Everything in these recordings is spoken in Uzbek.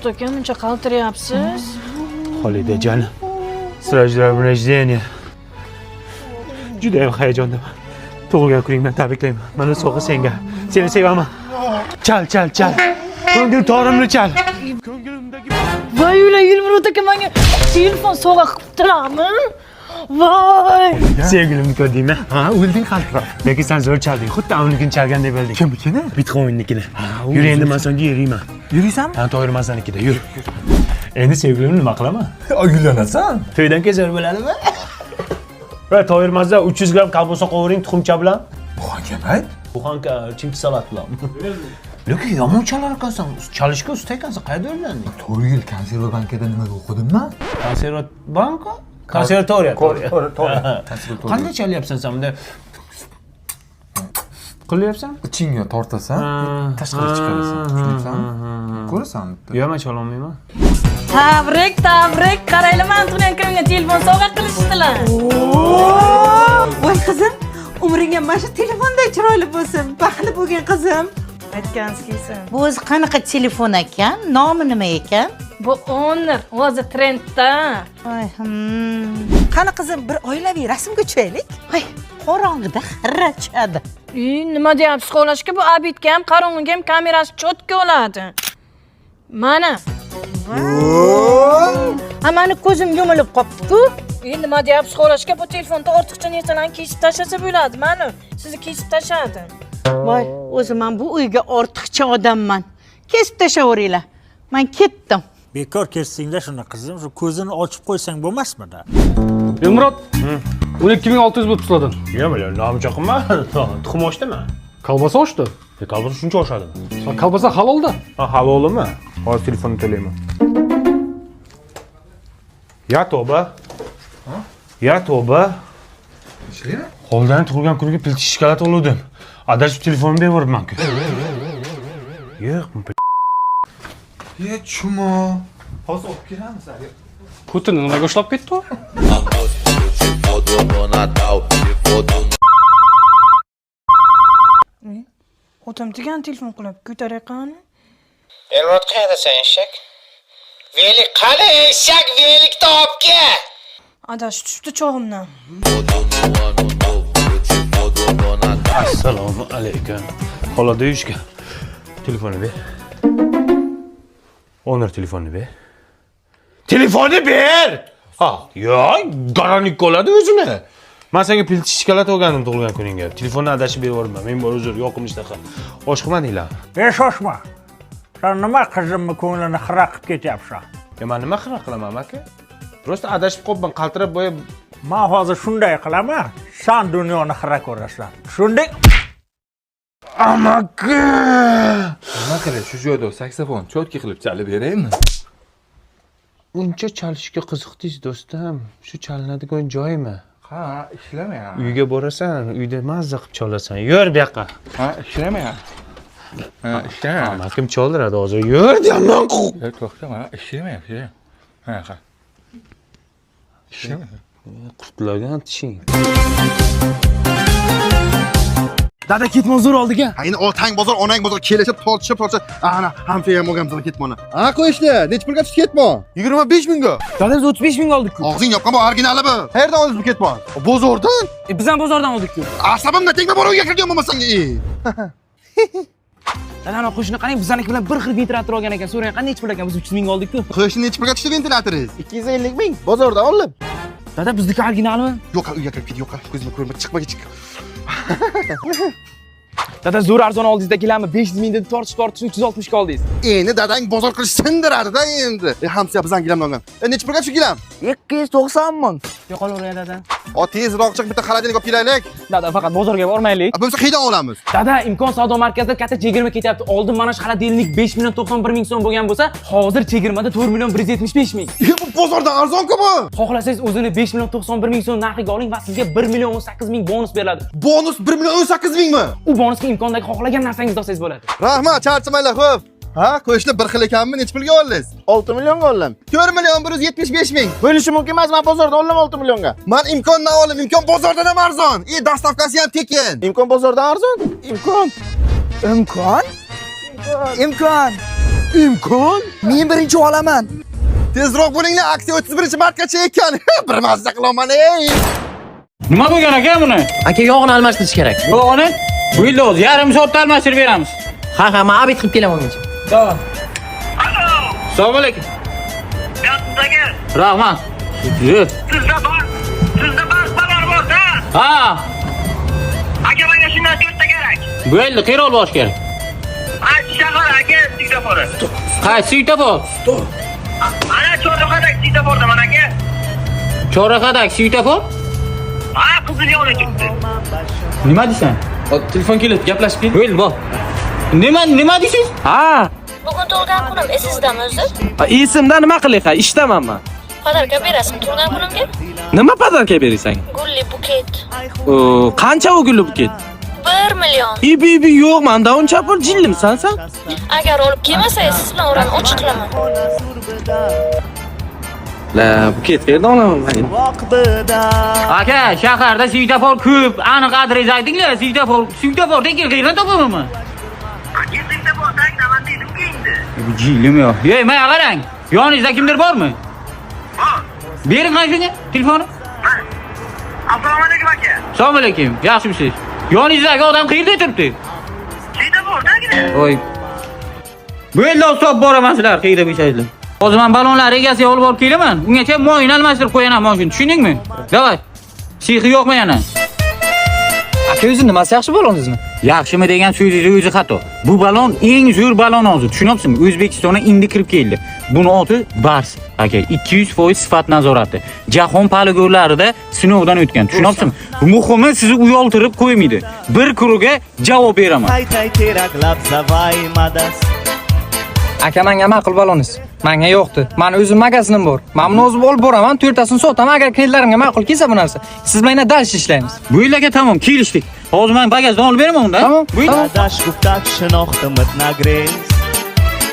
Nimrod aka, buncha qaltiryapsiz? Xolidajon, С рождения. Juda ham hayajondaman. Tug'ilgan kuningdan tabriklayman. Mana sovg'a senga. Seni sevaman. Chal. Ko'ngil torimni chal. Ko'nglimdagi Voy, ular Nimrod aka menga telefon sovg'a qilibdilarmi? Voy! Sevgilimni ko'rdingmi? Ha, o'lding qaltiroq. Lekin sen zo'r chalding. Xuddi avnikini chalgandek bo'lding. Kimnikini? Bitcoin'nikini. Yur endi men senga yeriyman. Yuriysanmi? Ha, to'yirmasanikida, yur. Endi sevgilimni nima qilaman? Uylanasan. To'ydan keyin zo'r bo'ladimi? Va to'yirmazda 300 gramm kalbosa qovuring tuxumcha bilan. Buxanka ayt. Buxanka chimki salat bilan. Lekin yomon chalar ekansan. Chalishga usta ekansan. Qayerda o'rganding? 4 yil konserva bankada nimaga o'qidimmi? Konservat banka? Konservatoriya. Qanday chalyapsan sen bunda? Qilyapsan? Ichingga tortasan, tashqariga chiqarasan. Tushunibsanmi? Ko'rasan bitta. Yo'q, men chololmayman. Tabrik, qaraylar, men tug'ilgan kunimga telefon sovg'a qilishdilar. Voy qizim, umringga mana shu telefonday chiroyli bo'lsin. Baxtli bo'lgin qizim. Aytganingiz kelsin. Bu o'zi qanaqa telefon ekan? Nomi nima ekan? Bu Honor, hozir trendda. Qani qizim, bir oilaviy rasmga tushaylik. Voy, qorong'ida xirachadi. Nima deyapsiz xohlashga? Bu Abidga ham, qarong'iga ham kamerasi cho'tka oladi. Mana. Mani ko'zim yumilib qopti-ku. Nima deyapsiz xohlashga? Bu telefonda ortiqcha narsalarni kesib tashlasa bo'ladi. Mana, sizni kesib tashladi. Voy, o'zi men bu uyga ortiqcha odamman. Kesib tashlaveringlar. Men ketdim. Bekor kessinglar shuni qizim, shu ko'zini ochib qo'ysang bo'lmasmidi? Nimrod, 12600 bo'lib tushladin. Yo'q, men nomi chaqimma. Tuxum ochdimi? Kolbasa ochdi. Kalbosa shuncha oshadimi? Kolbasa halolda. Ha, halolimi? Hozir telefonni to'layman. Ya tavba. Ya tavba. Ishlaymi? Qo'ldan tug'ilgan kuniga pilchi shokolad oldim. Adashib telefonimni beribman-ku. Yo'q, Ye, chumo. Hozir olib kelamiz. Putin nimaga ushlab ketdi? Otam degan telefon qilib ko'tarayqani? Nimrod qayerdasan eshak? Velik qani eshak, velikni olib kel. Adash tushdi chog'imdan. Assalomu alaykum. Xolada uyishga. Telefonni ber. Honor telefonni ber. Telefonni ber! Ha, yo'q, garanik qoladi o'zini. Men senga pilchi shokolad olgandim tug'ilgan kuningga. Telefonni adashib berib, men bor uzr, yoqimli ishtaqa. Osh qilmadinglar. Shoshma. Sen nima qizimni ko'nglini xira qilib ketyapsan? Men nima xira qilaman, aka? Prosta adashib qolibman, qaltirab bo'yab. Men hozir shunday qilaman, sen dunyoni xira ko'rasan. Shunday Amaki! Nima qilay, shu joyda saksofon cho'tki qilib chalib beraymi? Uncha chalishga qiziqdingiz, do'stim. Shu chalinadigan joymi? Ha, ishlamayapti. Uyga borasan, uyda mazza qilib chalasan. Yur bu yoqqa. Ha, ishlamayapti. Ha, ishlamayapti. Amakim choldiradi hozir. Yur deyman. To'xtama, ishlamayapti. Ha. Ishlamayapti. Qurtlagan tishing. Dada ketmon zo'r oldiga. Ayni otang bozor, onang bozor kelishib tortishib. Ana, hamfiya ham olganmiz ketmonni. Ha, qo'yishdi. Necha pulga tushdi ketmon? 25 mingga. Dada biz 35 ming oldik-ku. Og'zing yopgan bu originali bu. Qayerdan oldingiz bu ketmon? Bozordan? Biz ham bozordan oldik-ku. Asabimda tegma bor uyga kirgan bo'lmasang. Dadani qo'shni qarang, bizaniki bilan bir xil ventilyator olgan ekan. So'rang, qanday pul ekan? Biz 300 ming oldik-ku. Qo'shni necha pulga tushdi ventilyatoriz? 250 ming. Bozordan oldim. Dada bizniki originalmi? Yo'q, uyga kirib video qilib ko'zimga ko'rinib chiqmaga chiq. Dada zo'r arzon oldingizda keladimi? 500 ming deb tortish 360 ga oldingiz. Endi dadang bozor qilish sindiradi-da endi. Hamsiya bizdan gilam olgan. Necha pulga tushdi gilam? 290 ming. Yo'qolaver dada. Tezroq chiq, bitta xaladilnik olib kelaylik. Dada faqat bozorga bormaylik. Bo'lsa qaydan olamiz? Dada, imkon savdo markazida katta chegirma ketyapti. Oldin mana shu xaladilnik 5 million 91 ming so'm bo'lgan bo'lsa, hozir chegirmada 4 million 175 ming. Bu bozordan arzon-ku bu. Xohlasangiz o'zini 5 million 91 ming so'm narxiga oling va sizga 1 million 18 ming bonus beriladi. Bonus 1 million 18 mingmi? U bonusga imkondagi xohlagan narsangizni olsangiz bo'ladi. Rahmat, charchamanglar, xo'p. Ha, qo'shni bir xil ekanmi? Necha pulga oldingiz? 6 millionga oldim. 4 million 175 ming. Bo'lishi mumkin emas, men bozorda oldim 6 millionga. Men imkondan oldim, imkon bozordan ham arzon. Dastavkasi ham tekin. Imkon bozordan arzon? Imkon. imkon? Men birinchi olaman. Tezroq bo'linglar, aksiya 31-martgacha ekan. Bir mazza qilaman ey. Nima bo'lgan aka buni? Aka yog'ini almashtirish kerak. Yog'ini Windows yarim soatda almashtirib beramiz. Ha, men abid qilib kelaman ungacha. Tamam. Assalomu alaykum. Rahmat. Sizda boshqalar bor-da. Ha, Aka menga shundan 4 ta kerak. bo'ldi, qirol bosh kerak. Shahar aka svetofor. Qaysi svetofor? Ana Chorrahadagi svetoforda mana aka. Chorrahadagi svetofor? Ha, qizil yo'lga chiqdi. Nima deysan? Telefon kelib, gaplashib kel. Bo'ldi, bor. Nima deysiz? Ha, Bugun tug'ilgan kunim esizdami o'zi? esimda nima qilayqa? Ishdaman men. Podarka berasizmi tug'ilgan kunimga? Nima podarka berasan? Gulli buket. Qancha u gulli buket? 1 million. Ibi yo'q, menda uncha pul jillimsan sen. Agar olib kelmasangiz siz bilan o'rani ochiq qilaman. La, buket qayerdan olaman men? Aka, shaharda svetofor ko'p. Aniq adres aytinglar, svetofor degan qayerdan topaman? Aka bor, tagdaman dedim-ku endi. Bu jilim yo'q. Ey, menga qarang. Yoningizda kimdir bormi? Bor. Bering qanchaga telefonni? Assalomu alaykum aka. Assalomu alaykum. Yaxshimisiz? Yoningizdagi odam qayerda turibdi? Svetofor-dagina. Voy. Bu yerda stop boraman sizlar, qayerda beshaysizlar. Hozir men balonlar egasiga olib borib kelaman. Ungacha moyini almashtirib qo'yaman mashina. Tushundingmi? Davay. Sixi yo'qmi yana? Aka o'zi nimasi yaxshi baloningizmi? Yaxshimi degan so'zingiz o'zi xato. Bu balon eng zo'r balon hozir. Tushunyapsizmi? O'zbekistonga endi kirib keldi. Buni oti Bars. Aka 200% sifat nazorati. Jahon poligonlarida sinovdan o'tgan. Tushunyapsizmi? Muhimi sizni uyoltirib qo'ymaydi. Bir kuruga javob beraman. Aka menga ma'qul balonsiz. Menga yo'qdi. Meni o'zim magazinim bor. Men buni o'zim olib boraman, 4tasini sotaman. Agar klientlarimga ma'qul kelsa bu narsa, siz bilan dalish ishlaymiz. Bu yerga tamom, kelishdik. Hozir men bagajdan olib beraman unda. Tamam.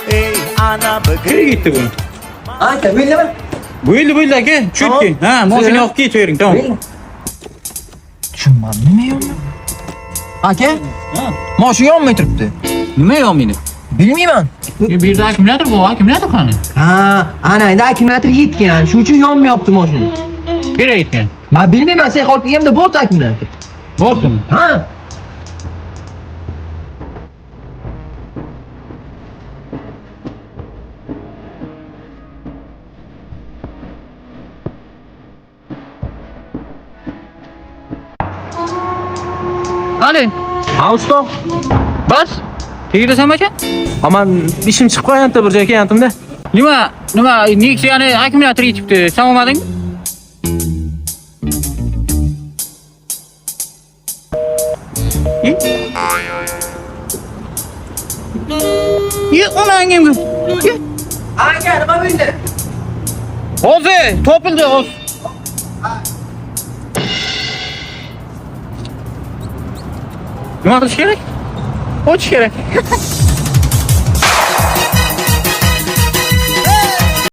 Qayerga ketdi bu? Aka, bo'ldimi? Bo'ldi aka, tushibdi. Ha, mashina olib ketavering, tamom. Tushunmadim, nima yonmi? Aka? Mashina yonmay turibdi. Nima yonmaydi? Bilmayman. Bu yerda akkumulyator bor, akkumulyator qani? Ha, ana endi akkumulyator yetgan. Shuning uchun yonmayapti mashina. Kerak ekan. Men bilmayman, sen olib kelganda bor akkumulyator. Bormi? Ha. Ali, Austo. bas. Tegirasan aka? Aman ishim chiqib qo'yapti bir joyga yantimda. Nima, Nexia'ni akkumulyator yetibdi. Sen olmadingmi? Onangimmi? Aka, nima bo'ldi? Hozir topildi, hozir. Nima qilish kerak? Ochish kerak.